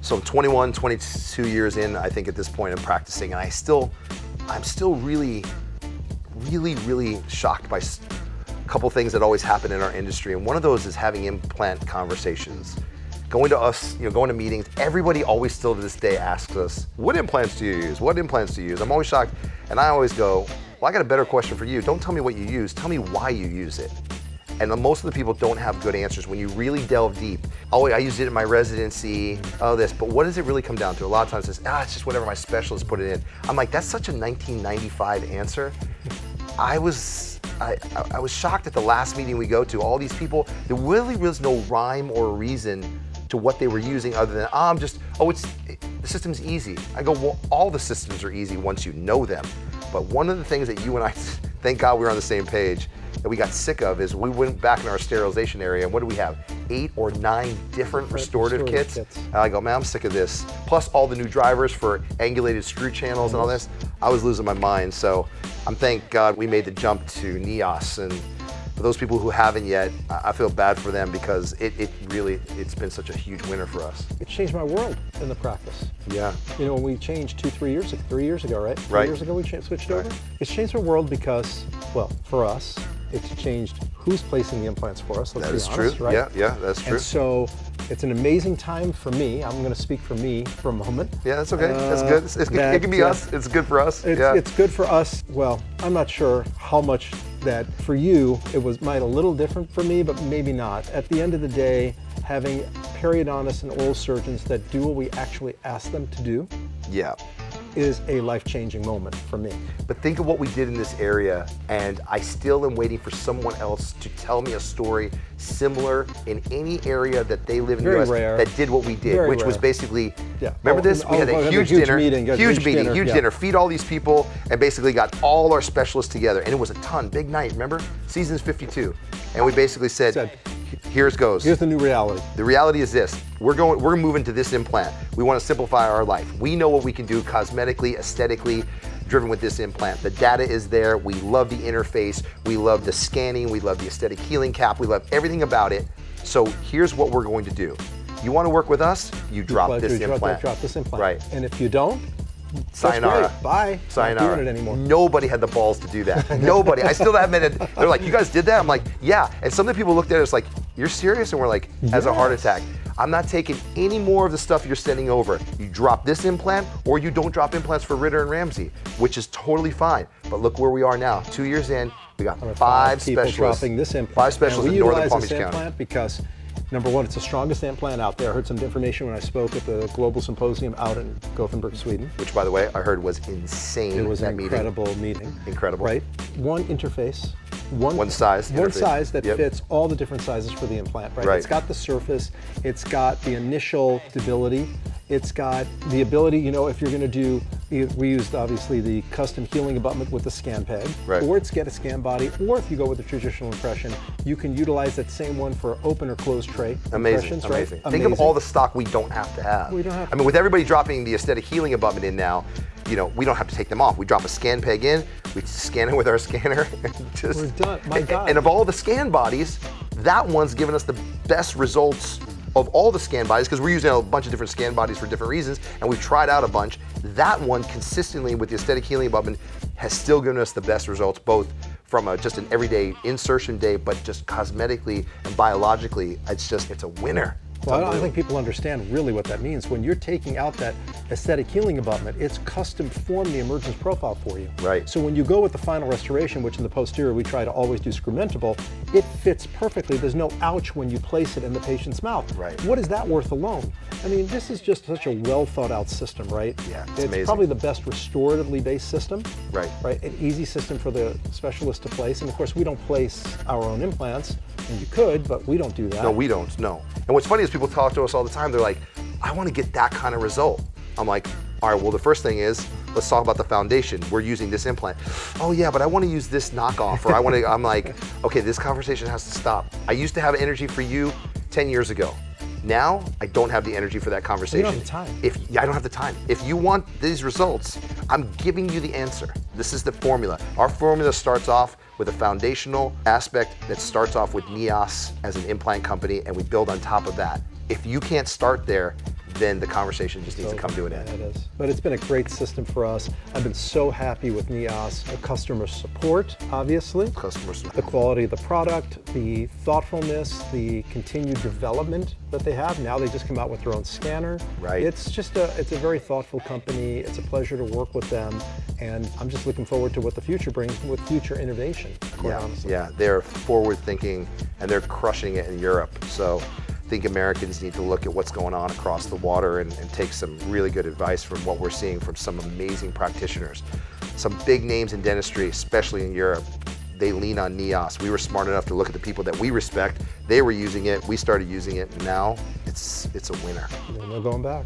So I'm 21, 22 years in, I think at this point in practicing, and I'm still really shocked by a couple things that always happen in our industry. And one of those is having implant conversations. Going to us, going to meetings, everybody always still to this day asks us, what implants do you use? What implants do you use? I'm always shocked, and I always go, well, I got a better question for you. Don't tell me what you use, tell me why you use it. And most of the people don't have good answers when you really delve deep. Oh, I used it in my residency, this, but what does it really come down to? A lot of times it's just whatever my specialist put it in. I'm like, that's such a 1995 answer. I was shocked at the last meeting we go to, all these people, there really was no rhyme or reason to what they were using other than, the system's easy. I go, well, all the systems are easy once you know them. But one of the things that you and I, thank God we were on the same page, that we got sick of is we went back in our sterilization area, and what do we have? 8 or 9 different restorative kits. And I go, man, I'm sick of this. Plus all the new drivers for angulated screw channels and all this. I was losing my mind. So thank God we made the jump to Neoss. And for those people who haven't yet, I feel bad for them because it's been such a huge winner for us. It changed my world in the practice. Yeah. When we changed 3 years ago, right? 3 Right. years ago we switched over. It's changed our world because, well, for us, it's changed who's placing the implants for us. That is true. Right? Yeah, that's true. And so it's an amazing time for me. I'm going to speak for me for a moment. Yeah, that's okay. That's good. It can be us. It's good for us. It's good for us. Well, I'm not sure how much that for you it might a little different for me, but maybe not. At the end of the day, having periodontists and oral surgeons that do what we actually ask them to do. Yeah. Is a life-changing moment for me. But think of what we did in this area, and I still am waiting for someone else to tell me a story similar in any area that they live in the US that did what we did, which was basically, remember this? We had a huge dinner, huge dinner, feed all these people, and basically got all our specialists together, and it was a ton, big night, remember? Seasons 52, and we basically said, here it goes. Here's the new reality. The reality is this, we're moving to this implant. We want to simplify our life. We know what we can do cosmetically, aesthetically, driven with this implant. The data is there. We love the interface. We love the scanning. We love the aesthetic healing cap. We love everything about it. So here's what we're going to do. You want to work with us? You drop this implant. Drop this implant. Right. And if you don't, sayonara. Bye. Sayonara. Not doing it anymore. Nobody had the balls to do that. Nobody. I still haven't been. They're like, you guys did that? I'm like, yeah. And some of the people looked at us like, you're serious? And we're like, as a heart attack. I'm not taking any more of the stuff you're sending over. You drop this implant, or you don't drop implants for Ritter and Ramsey, which is totally fine. But look where we are now. 2 years in, we got 5 specialists dropping this implant. 5 specialists in Northern Palm Beach County. Implant because, number one, it's the strongest implant out there. I heard some information when I spoke at the Global Symposium out in Gothenburg, Sweden. Which, by the way, I heard was insane. It was an incredible meeting. Incredible. Right? One interface. One size that fits all the different sizes for the implant, right? It's got the surface, it's got the initial stability, it's got the ability, if you're going to do, we used obviously the custom healing abutment with the scan peg, or it's get a scan body, or if you go with the traditional impression, you can utilize that same one for open or closed tray impressions, amazing. Think of all the stock we don't have to have. We don't have to. I mean, with everybody dropping the aesthetic healing abutment in now, we don't have to take them off. We drop a scan peg in, we scan it with our scanner, and we're done. My God. And of all the scan bodies, that one's given us the best results of all the scan bodies, because we're using a bunch of different scan bodies for different reasons, and we've tried out a bunch. That one consistently with the aesthetic healing abutment has still given us the best results, both from just an everyday insertion day, but just cosmetically and biologically, it's a winner. Well, I don't think people understand really what that means. When you're taking out that aesthetic healing abutment, it's custom formed the emergence profile for you. Right. So when you go with the final restoration, which in the posterior we try to always do scrementable, it fits perfectly. There's no ouch when you place it in the patient's mouth. Right. What is that worth alone? I mean, this is just such a well thought out system, right? Yeah, it's amazing. Probably the best restoratively based system. Right. Right. An easy system for the specialist to place. And of course, we don't place our own implants. And you could, but we don't do that. No, we don't, no. And what's funny is people talk to us all the time, they're like, I want to get that kind of result. I'm like, all right, well, the first thing is, let's talk about the foundation. We're using this implant. Oh yeah, but I want to use this knockoff, or I'm like, okay, this conversation has to stop. I used to have energy for you 10 years ago. Now, I don't have the energy for that conversation. You don't have the time. I don't have the time. If you want these results, I'm giving you the answer. This is the formula. Our formula starts off with a foundational aspect that starts off with Neoss as an implant company, and we build on top of that. If you can't start there, then the conversation just needs to come to an end. It is. But it's been a great system for us. I've been so happy with Neoss. The customer support, obviously. Customer support. The quality of the product, the thoughtfulness, the continued development that they have. Now they just come out with their own scanner. Right. It's a very thoughtful company. It's a pleasure to work with them. And I'm just looking forward to what the future brings with future innovation, quite honestly. Yeah, they're forward thinking and they're crushing it in Europe. So I think Americans need to look at what's going on across the water and take some really good advice from what we're seeing from some amazing practitioners. Some big names in dentistry, especially in Europe, they lean on Neoss. We were smart enough to look at the people that we respect. They were using it, we started using it, and now it's a winner. No going back.